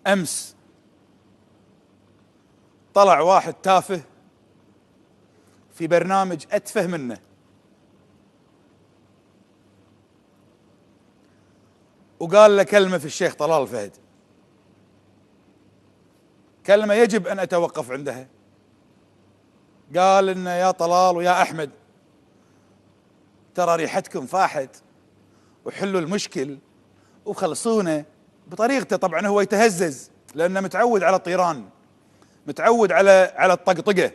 أمس طلع واحد تافه في برنامج أتفه منه وقال له كلمة في الشيخ طلال الفهد، كلمة يجب أن أتوقف عندها. قال إن يا طلال ويا أحمد ترى ريحتكم فاحت وحلوا المشكل وخلصونا بطريقته. طبعا هو يتهزز لأنه متعود على الطيران، متعود على الطقطقة.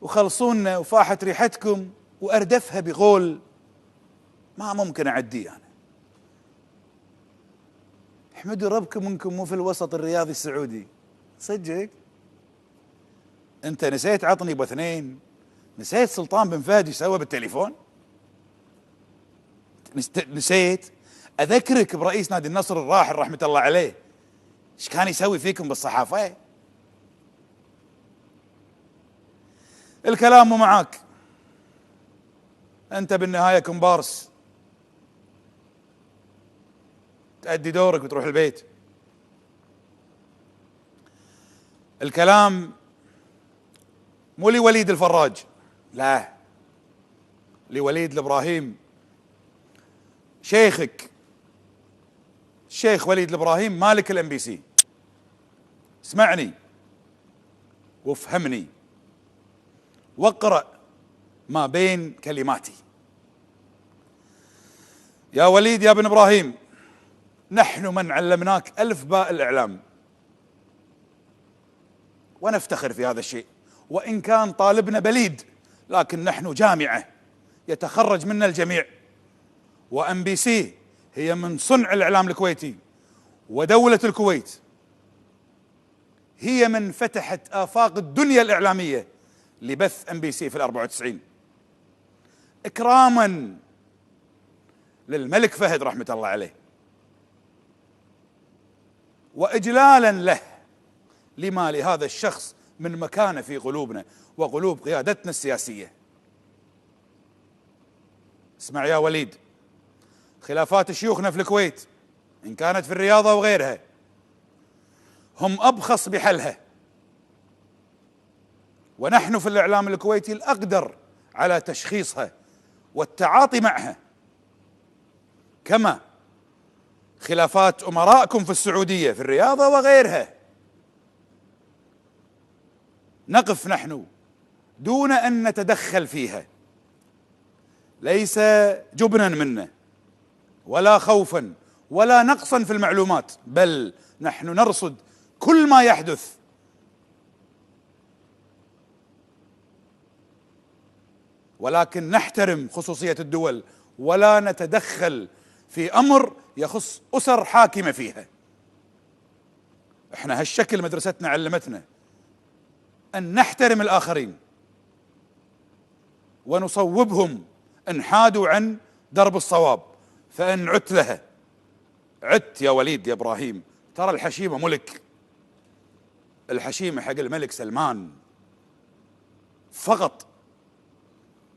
وخلصونا وفاحت ريحتكم وأردفها بغول ما ممكن أعديه أنا. احمدوا ربكم انكم مو في الوسط الرياضي السعودي. صدقك انت نسيت عطني ابو اثنين، نسيت سلطان بن فهد ايش سوى بالتليفون، نسيت اذكرك برئيس نادي النصر الراحل رحمه الله عليه ايش كان يسوي فيكم بالصحافه. الكلام مو معاك، انت بالنهايه كومبارس، تأدي دورك وتروح البيت. الكلام مو لوليد الفراج، لا، لوليد الابراهيم شيخك، الشيخ وليد الابراهيم مالك الام بي سي. اسمعني وافهمني واقرأ ما بين كلماتي. يا وليد يا ابن ابراهيم، نحن من علمناك ألف باء الإعلام ونفتخر في هذا الشيء، وإن كان طالبنا بليد لكن نحن جامعة يتخرج منا الجميع، وأم بي سي هي من صنع الإعلام الكويتي، ودولة الكويت هي من فتحت آفاق الدنيا الإعلامية لبث أم بي سي في 94 إكراما للملك فهد رحمة الله عليه، وإجلالا له لما لهذا الشخص من مكانة في قلوبنا وقلوب قيادتنا السياسية. اسمع يا وليد، خلافات شيوخنا في الكويت إن كانت في الرياضة وغيرها هم أبخص بحلها، ونحن في الإعلام الكويتي الأقدر على تشخيصها والتعاطي معها، كما خلافات أمرائكم في السعودية في الرياضة وغيرها. نقف نحن دون أن نتدخل فيها، ليس جبنا منا ولا خوفا ولا نقصا في المعلومات، بل نحن نرصد كل ما يحدث، ولكن نحترم خصوصية الدول ولا نتدخل في أمر يخص أسر حاكمة فيها. احنا هالشكل مدرستنا علمتنا أن نحترم الآخرين ونصوبهم إن حادوا عن درب الصواب، فإن عدت لها عدت يا وليد يا إبراهيم. ترى الحشيمة ملك، الحشيمة حق الملك سلمان فقط.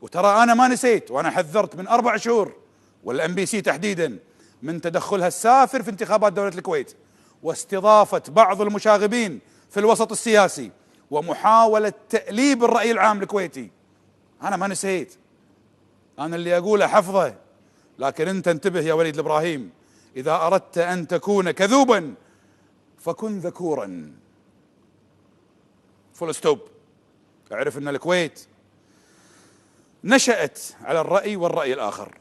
وترى أنا ما نسيت، وأنا حذرت من 4 شهور والأم بي سي تحديدا من تدخلها السافر في انتخابات دولة الكويت واستضافة بعض المشاغبين في الوسط السياسي ومحاولة تأليب الرأي العام الكويتي. أنا ما نسيت، أنا اللي أقوله حفظه، لكن أنت انتبه يا وليد الإبراهيم، إذا أردت أن تكون كذوبا فكن ذكورا. فول ستوب. اعرف أن الكويت نشأت على الرأي والرأي الآخر.